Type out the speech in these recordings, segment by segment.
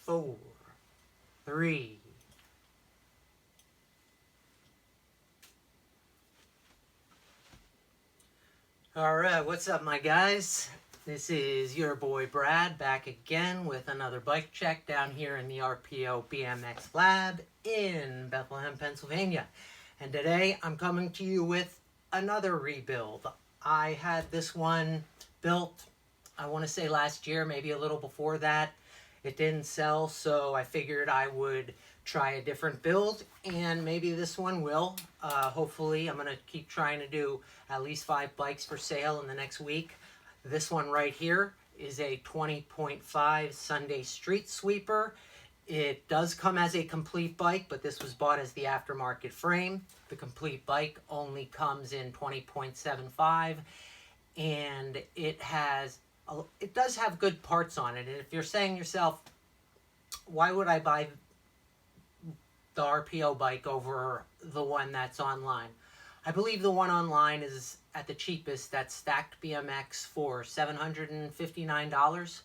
4, 3. Alright, what's up my guys? This is your boy Brad back again with another bike check down here in the RPO BMX Lab in Bethlehem, Pennsylvania. And today I'm coming to you with another rebuild. I had this one built, I want to say last year, maybe a little before that. It didn't sell, so I figured I would try a different build, and maybe this one will. Hopefully, I'm going to keep trying to do at least 5 bikes for sale in the next week. This one right here is a 20.5 Sunday Street Sweeper. It does come as a complete bike, but this was bought as the aftermarket frame. The complete bike only comes in 20.75, and it does have good parts on it. And if you're saying to yourself, why would I buy the RPO bike over the one that's online? I believe the one online is at the cheapest. That's Stacked BMX for $759,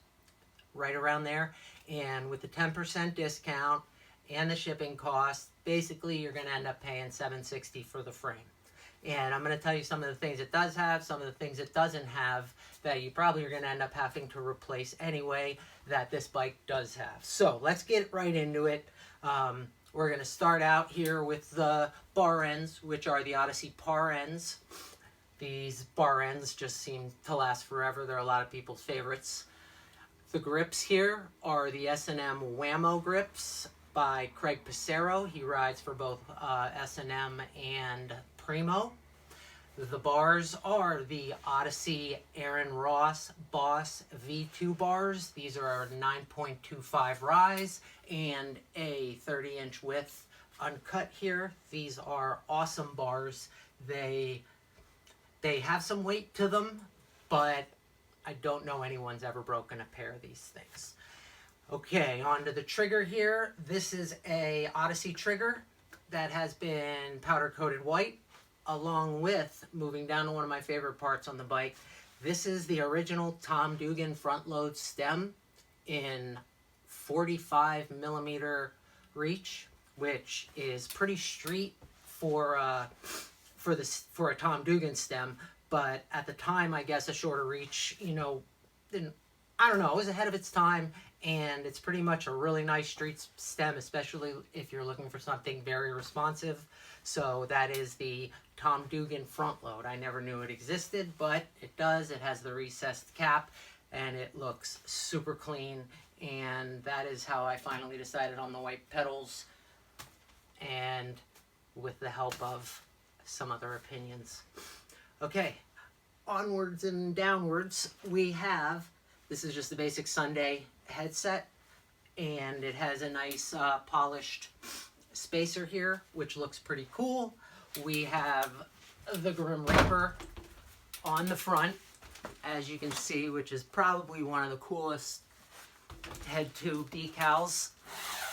right around there. And with the 10% discount and the shipping cost, basically you're going to end up paying $760 for the frame. And I'm going to tell you some of the things it does have, some of the things it doesn't have that you probably are going to end up having to replace anyway that this bike does have. So let's get right into it. We're going to start out here with the bar ends, which are the Odyssey par ends. These bar ends just seem to last forever. They're a lot of people's favorites. The grips here are the S&M Whammo grips by Craig Passero. He rides for both S&M and Primo. The bars are the Odyssey Aaron Ross Boss V2 bars. These are 9.25 rise and a 30-inch width uncut here. These are awesome bars. They have some weight to them, but I don't know anyone's ever broken a pair of these things. Okay, onto the trigger here. This is a Odyssey trigger that has been powder coated white, along with, moving down to one of my favorite parts on the bike, this is the original Tom Dugan front load stem in 45 millimeter reach, which is pretty street for a Tom Dugan stem. But at the time, I guess a shorter reach, I don't know, it was ahead of its time, and it's pretty much a really nice street stem, especially if you're looking for something very responsive. So that is the Tom Dugan front load. I never knew it existed, but it does. It has the recessed cap, and it looks super clean, and that is how I finally decided on the white pedals, and with the help of some other opinions. Okay, onwards and downwards, we have, this is just the basic Sunday headset, and it has a nice polished spacer here, which looks pretty cool. We have the Grim Reaper on the front, as you can see, which is probably one of the coolest head tube decals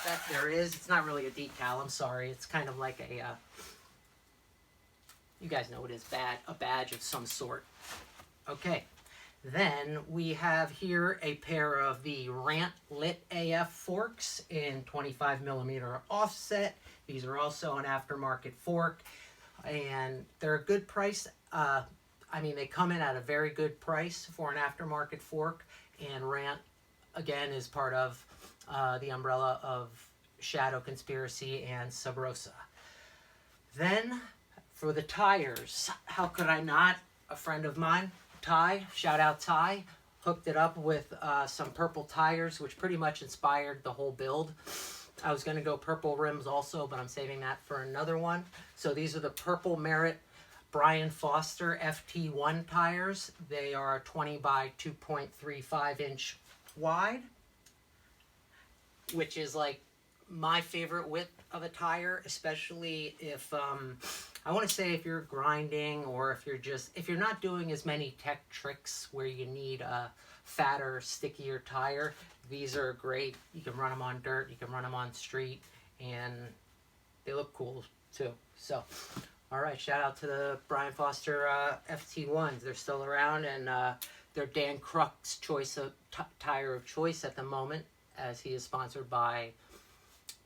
that there is. It's not really a decal, I'm sorry. It's kind of like a, you guys know what it is, a badge of some sort. Okay, then we have here a pair of the Rant Lit AF forks in 25 millimeter offset. These are also an aftermarket fork, and they're a good price. They come in at a very good price for an aftermarket fork, and Rant, again, is part of the umbrella of Shadow Conspiracy and Sub Rosa. Then, for the tires, how could I not? A friend of mine, Ty, shout out Ty, hooked it up with some purple tires, which pretty much inspired the whole build. I was going to go purple rims also, but I'm saving that for another one. So these are the Purple Merit Brian Foster FT1 tires. They are 20 by 2.35 inch wide, which is like my favorite width of a tire, especially if I want to say if you're grinding, or if you're not doing as many tech tricks where you need a fatter, stickier tire. These are great. You can run them on dirt, you can run them on street, and they look cool too. So, all right, shout out to the Brian Foster FT1s. They're still around, and they're Dan Kruk's choice of tire of choice at the moment, as he is sponsored by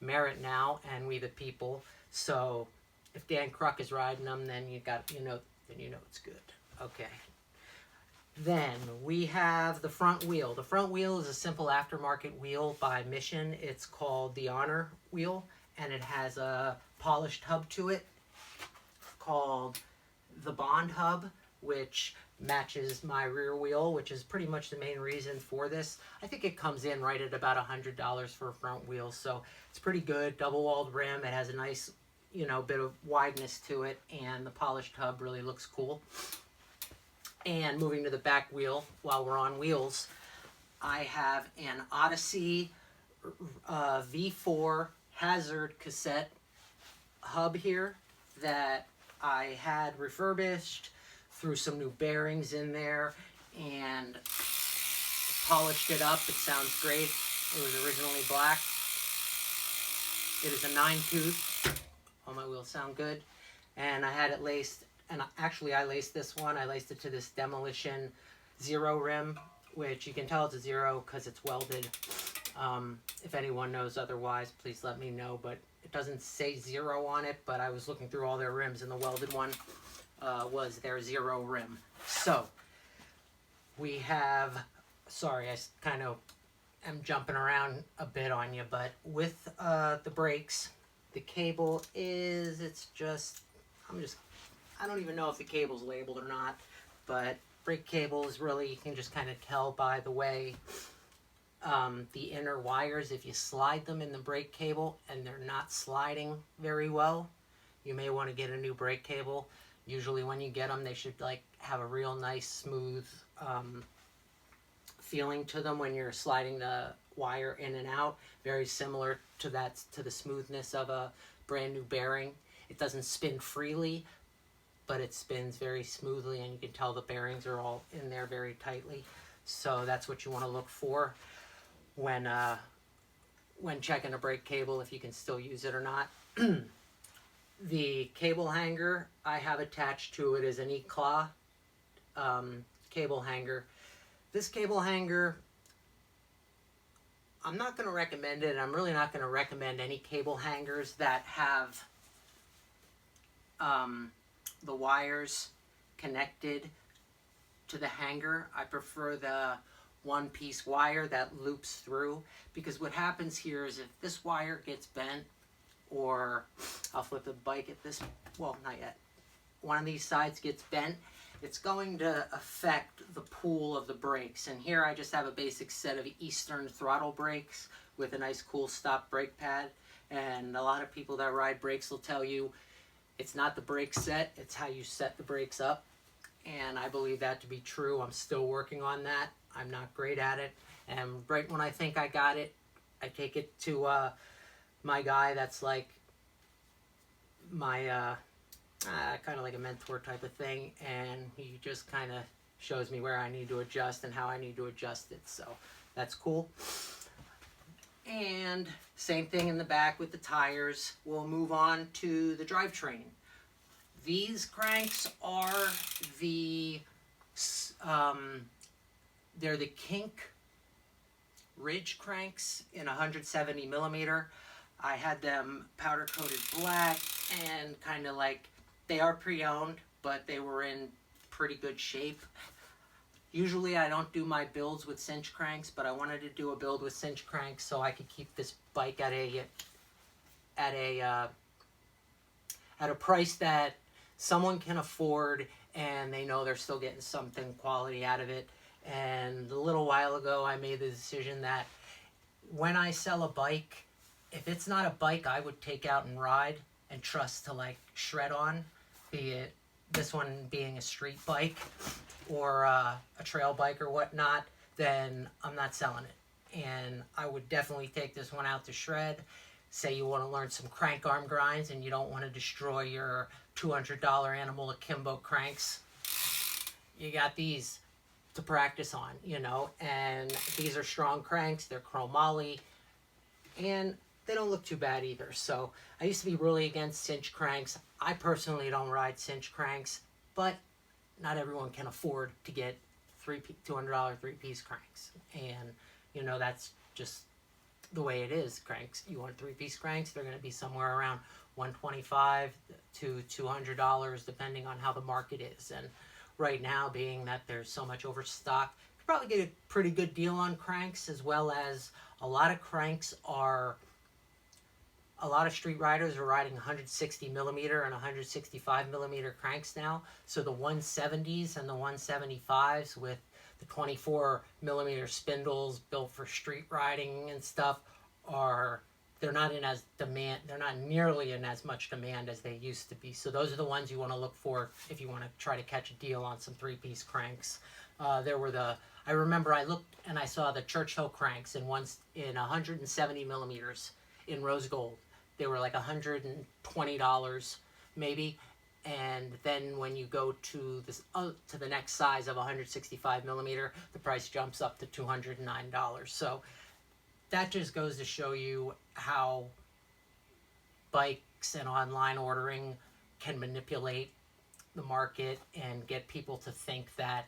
Merit now and We the People. So if Dan Kruk is riding them, then you know it's good. Okay. Then we have the front wheel. The front wheel is a simple aftermarket wheel by Mission. It's called the Honor wheel, and it has a polished hub to it called the Bond hub, which matches my rear wheel, which is pretty much the main reason for this. I think it comes in right at about $100 for a front wheel, so it's pretty good. Double-walled rim. It has a nice, bit of wideness to it, and the polished hub really looks cool. And moving to the back wheel, while we're on wheels, I have an Odyssey V4 Hazard cassette hub here that I had refurbished, threw some new bearings in there, and polished it up. It sounds great. It was originally black. It is a 9-tooth. All my wheels sound good. And I had it laced, and actually I laced this one. I laced it to this Demolition Zero rim, which you can tell it's a Zero because it's welded. If anyone knows otherwise, please let me know, but it doesn't say Zero on it, but I was looking through all their rims, and the welded one was their Zero rim. So we have, sorry, I kind of am jumping around a bit on you, but with the brakes, the cable is, I don't even know if the cable's labeled or not, but brake cables really, you can just kind of tell by the way the inner wires, if you slide them in the brake cable and they're not sliding very well, you may want to get a new brake cable. Usually when you get them, they should have a real nice smooth feeling to them when you're sliding the wire in and out. Very similar to the smoothness of a brand new bearing. It doesn't spin freely, but it spins very smoothly, and you can tell the bearings are all in there very tightly. So that's what you want to look for when checking a brake cable, if you can still use it or not. The cable hanger I have attached to it is an Eclat cable hanger. This cable hanger, I'm not going to recommend it. I'm really not going to recommend any cable hangers that have the wires connected to the hanger. I prefer the one-piece wire that loops through, because what happens here is if this wire gets bent, or I'll flip the bike at this, well, not yet, one of these sides gets bent, it's going to affect the pull of the brakes. And here I just have a basic set of Eastern throttle brakes with a nice cool stop brake pad, and a lot of people that ride brakes will tell you it's not the brake set, it's how you set the brakes up. And I believe that to be true. I'm still working on that. I'm not great at it. And right when I think I got it, I take it to my guy that's like my, kind of like a mentor type of thing. And he just kind of shows me where I need to adjust and how I need to adjust it. So that's cool. And same thing in the back with the tires. We'll move on to the drivetrain. These cranks are they're the Kink Ridge cranks in 170 millimeter. I had them powder coated black, and kind of they are pre-owned, but they were in pretty good shape. Usually I don't do my builds with cinch cranks, but I wanted to do a build with cinch cranks so I could keep this bike at a price that someone can afford, and they know they're still getting something quality out of it. And a little while ago I made the decision that when I sell a bike, if it's not a bike I would take out and ride and trust to shred on, be it this one being a street bike or a trail bike or whatnot, then I'm not selling it. And I would definitely take this one out to shred. Say you want to learn some crank arm grinds and you don't want to destroy your $200 Animal Akimbo cranks, you got these to practice on, and these are strong cranks, they're chromoly, and they don't look too bad either. So I used to be really against cinch cranks. I personally don't ride cinch cranks, but not everyone can afford to get $200 three-piece cranks. And, that's just the way it is. Cranks, you want 3-piece cranks, they're going to be somewhere around $125 to $200 depending on how the market is. And right now, being that there's so much overstock, you could probably get a pretty good deal on cranks, as well as a lot of cranks are, a lot of street riders are riding 160 millimeter and 165 millimeter cranks now. So the 170s and the 175s with the 24 millimeter spindles built for street riding and stuff are, they're not in as demand, they're not nearly in as much demand as they used to be. So those are the ones you want to look for if you want to try to catch a deal on some 3-piece cranks. There were I remember I looked and I saw the Churchill cranks in 170 millimeters in rose gold. They were like $120 maybe. And then when you go to this to the next size of 165 millimeter, the price jumps up to $209. So that just goes to show you how bikes and online ordering can manipulate the market and get people to think that,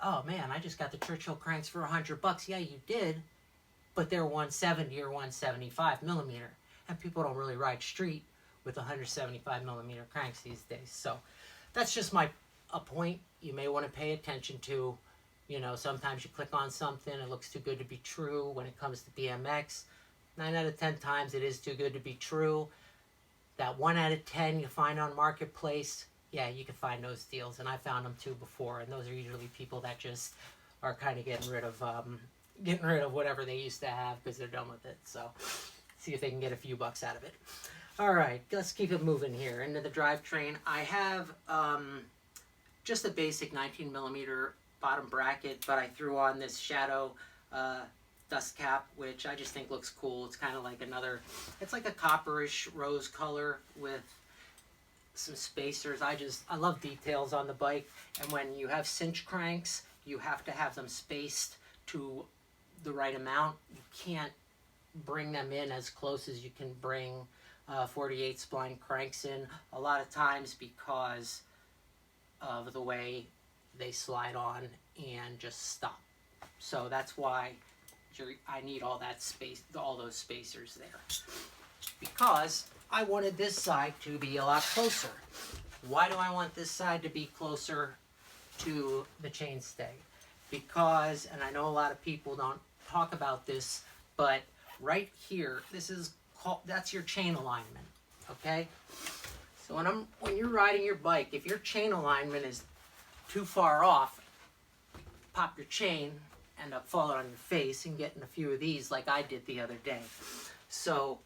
oh man, I just got the Churchill cranks for $100. Yeah, you did, but they're 170 or 175 millimeter. And people don't really ride street with 175 millimeter cranks these days. So that's just a point you may want to pay attention to. You know, sometimes you click on something, it looks too good to be true when it comes to BMX. 9 out of 10 times it is too good to be true. That 1 out of 10 you find on Marketplace, yeah, you can find those deals. And I found them too before. And those are usually people that just are kind of getting rid of whatever they used to have because they're done with it. So see if they can get a few bucks out of it. All right, let's keep it moving here. Into the drivetrain, I have just a basic 19 millimeter bottom bracket, but I threw on this Shadow dust cap, which I just think looks cool. It's kind of like it's like a copperish rose color with some spacers. I love details on the bike, and when you have cinch cranks, you have to have them spaced to the right amount. You can't bring them in as close as you can bring 48 spline cranks in a lot of times because of the way they slide on and just stop. So that's why I need all that space, all those spacers there, because I wanted this side to be a lot closer. Why do I want this side to be closer to the chainstay? Because, and I know a lot of people don't talk about this, but right here, that's your chain alignment, okay? So when you're riding your bike, if your chain alignment is too far off, pop your chain, end up falling on your face and getting a few of these like I did the other day. So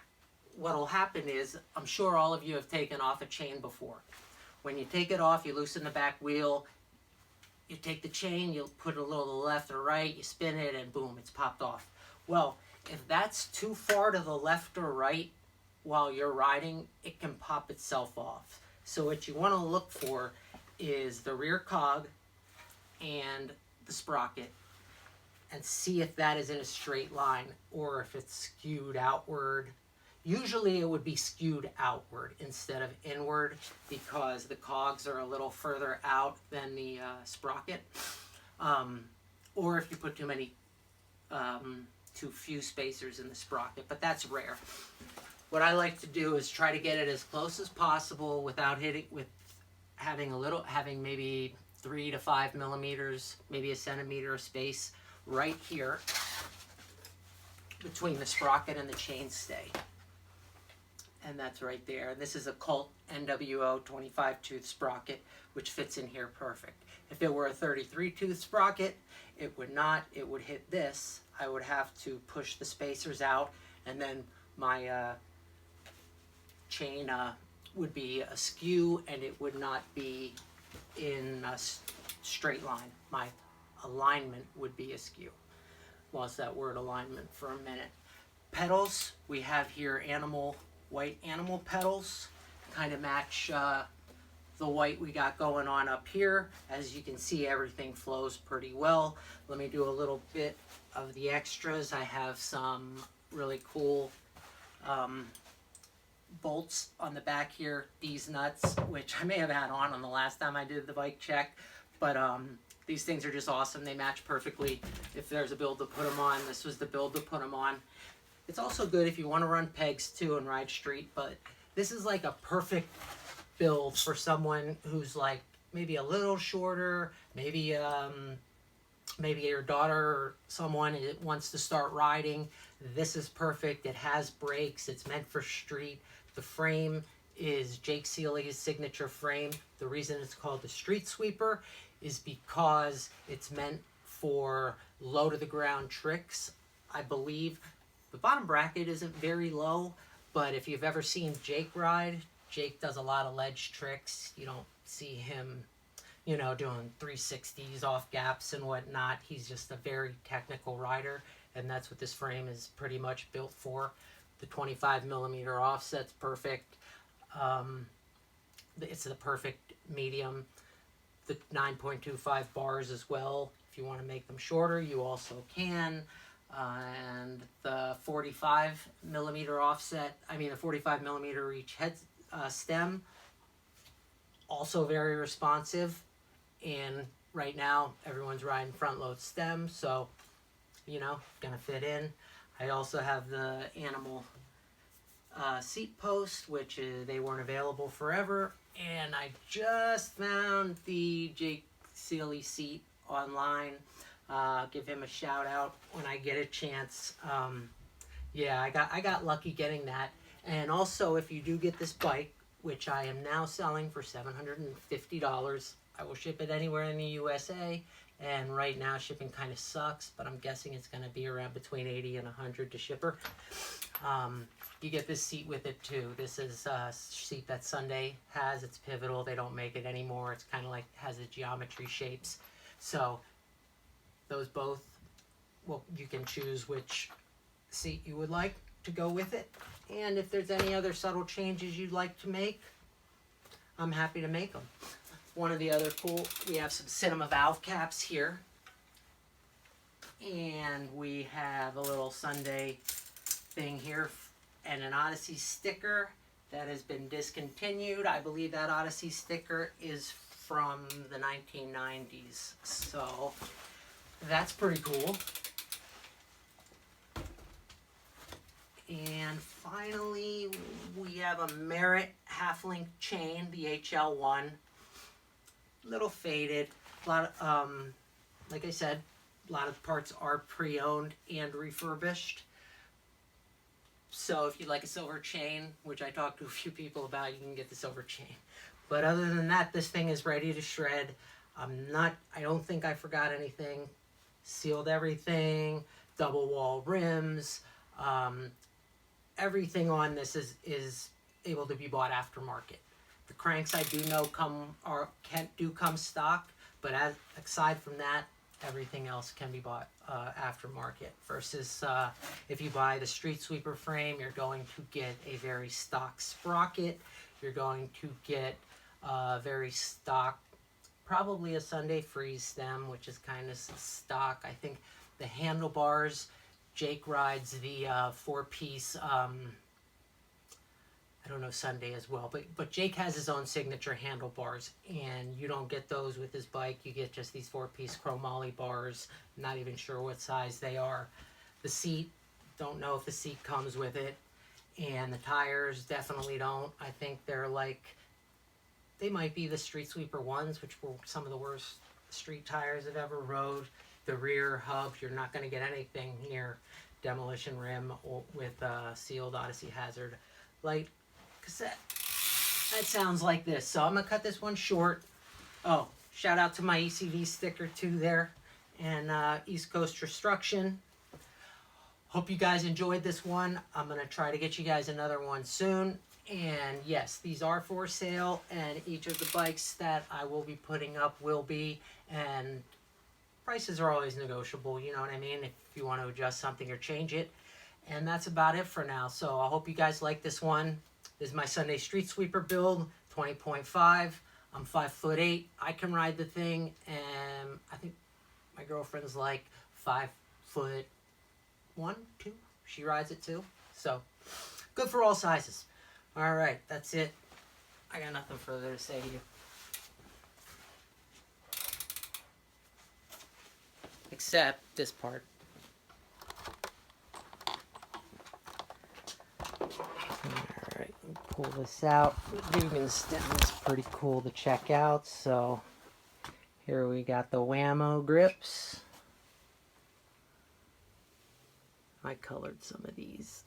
what'll happen is, I'm sure all of you have taken off a chain before. When you take it off, you loosen the back wheel, you take the chain, you put it a little to the left or right, you spin it, and boom, it's popped off. Well, if that's too far to the left or right while you're riding, it can pop itself off. So what you want to look for is the rear cog and the sprocket, and see if that is in a straight line or if it's skewed outward. Usually it would be skewed outward instead of inward because the cogs are a little further out than the sprocket. Or if you put too few spacers in the sprocket, but that's rare. What I like to do is try to get it as close as possible without having maybe 3 to 5 millimeters, maybe a centimeter of space right here between the sprocket and the chainstay. And that's right there. And this is a Colt NWO 25 tooth sprocket, which fits in here perfect. If it were a 33 tooth sprocket, it would not. It would hit this. I would have to push the spacers out, and then my chain would be askew, and it would not be in a straight line. My alignment would be askew. Lost that word alignment for a minute. Pedals, we have here white animal pedals, kind of match the white we got going on up here. As you can see, everything flows pretty well. Let me do a little bit of the extras. I have some really cool bolts on the back here, these nuts, which I may have had on the last time I did the bike check, but these things are just awesome. They match perfectly. If there's a build to put them on, this was the build to put them on. It's also good if you want to run pegs too and ride street, but this is like a perfect build for someone who's like maybe a little shorter, maybe your daughter or someone wants to start riding. This is perfect. It has brakes. It's meant for street. The frame is Jake Seeley's signature frame. The reason it's called the Street Sweeper is because it's meant for low to the ground tricks. I believe the bottom bracket isn't very low, but if you've ever seen Jake ride, Jake does a lot of ledge tricks. You don't see him, you know, doing 360s off gaps and whatnot. He's just a very technical rider, and that's what this frame is pretty much built for. The 25mm offset's perfect. It's the perfect medium. The 9.25 bars as well. If you want to make them shorter, you also can. And the 45mm offset, the 45mm reach head stem, also very responsive. And right now, everyone's riding front load stem, so, you know, gonna fit in. I also have the Animal seat post, which they weren't available forever. And I just found the Jake Seeley seat online. Give him a shout out when I get a chance. Yeah, I got lucky getting that. And also, if you do get this bike, which I am now selling for $750, I will ship it anywhere in the USA. And right now, shipping kind of sucks, but I'm guessing it's going to be around between $80 and $100 to shipper. You get this seat with it too. This is a seat that Sunday has. It's pivotal. They don't make it anymore. It's kind of like has the geometry shapes. So those both, well, you can choose which seat you would like to go with it. And if there's any other subtle changes you'd like to make, I'm happy to make them. One of the other cool, we have some cinema valve caps here. And we have a little Sunday thing here and an Odyssey sticker that has been discontinued. I believe that Odyssey sticker is from the 1990s. So that's pretty cool. And finally, we have a Merit half-link chain, the HL1. Little faded. A lot of, like I said, a lot of parts are pre-owned and refurbished. So if you'd like a silver chain, which I talked to a few people about, you can get the silver chain. But other than that, this thing is ready to shred. I don't think I forgot anything. Sealed everything, double wall rims. Everything on this is able to be bought aftermarket. The cranks I do know come stock, but aside from that, everything else can be bought aftermarket. Versus if you buy the Street Sweeper frame, you're going to get a very stock sprocket. You're going to get very stock, probably a Sunday Freeze stem, which is kind of stock. I think the handlebars, Jake rides the four-piece, I don't know Sunday as well, but Jake has his own signature handlebars, and you don't get those with his bike. You get just these four-piece chromoly bars. Not even sure what size they are. The seat, don't know if the seat comes with it, and the tires definitely don't. I think they're like, they might be the Street Sweeper ones, which were some of the worst street tires I've ever rode. The rear hub, you're not going to get anything near demolition rim with sealed Odyssey Hazard light cassette. That sounds like this. So I'm going to cut this one short. Oh, shout out to my ECV sticker too there. And East Coast Restruction. Hope you guys enjoyed this one. I'm going to try to get you guys another one soon. And yes, these are for sale. And each of the bikes that I will be putting up will be. And prices are always negotiable, you know what I mean? If you want to adjust something or change it. And that's about it for now. So I hope you guys like this one. This is my Sunday Street Sweeper build, 20.5. I'm 5'8". I can ride the thing, and I think my girlfriend's like 5'1", 2. She rides it too. So good for all sizes. All right, that's it. I got nothing further to say to you. Except this part. pull this out. The Dugan stem is pretty cool to check out. So here we got the Whammo grips. I colored some of these.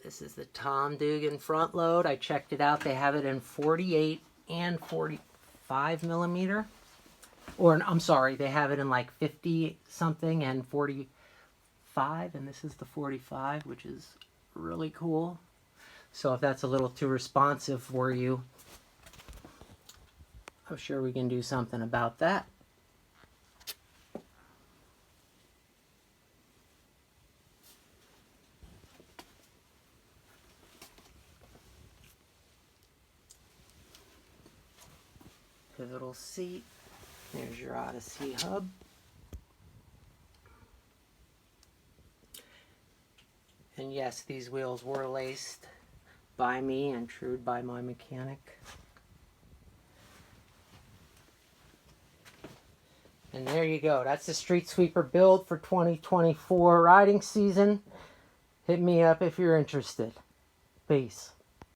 This is the Tom Dugan front load. I checked it out. They have it in 48 and 45 millimeter. Or, I'm sorry, they have it in like 50 something and 45. And this is the 45, which is really cool. So if that's a little too responsive for you, I'm sure we can do something about that. Pivotal seat. There's your Odyssey hub. And yes, these wheels were laced by me and trued by my mechanic. And there you go. That's the Street Sweeper build for 2024 riding season. Hit me up if you're interested. Peace.